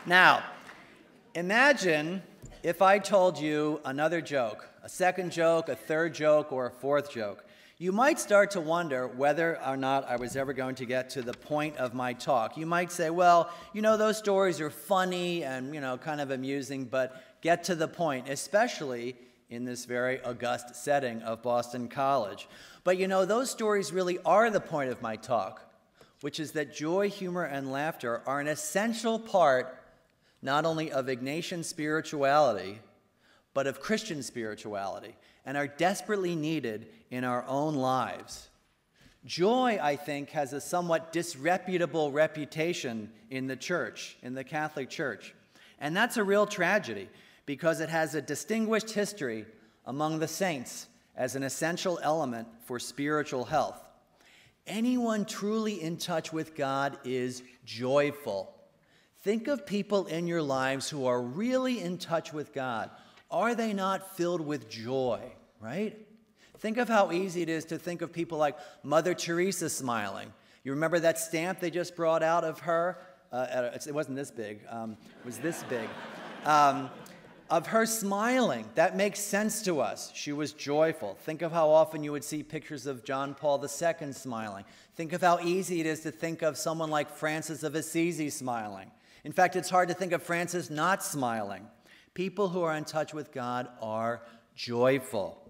Now, imagine if I told you another joke, a second joke, a third joke, or a fourth joke. You might start to wonder whether or not I was ever going to get to the point of my talk. You might say, well, those stories are funny and, kind of amusing, but get to the point, especially in this very august setting of Boston College. But those stories really are the point of my talk, which is that joy, humor, and laughter are an essential part not only of Ignatian spirituality, but of Christian spirituality, and are desperately needed in our own lives. Joy, I think, has a somewhat disreputable reputation in the church, in the Catholic Church. And that's a real tragedy, because it has a distinguished history among the saints as an essential element for spiritual health. Anyone truly in touch with God is joyful. Think of people in your lives who are really in touch with God. Are they not filled with joy, right? Think of how easy it is to think of people like Mother Teresa smiling. You remember that stamp they just brought out of her? It wasn't this big. It was this big. Of her smiling. That makes sense to us. She was joyful. Think of how often you would see pictures of John Paul II smiling. Think of how easy it is to think of someone like Francis of Assisi smiling. In fact, it's hard to think of Francis not smiling. People who are in touch with God are joyful.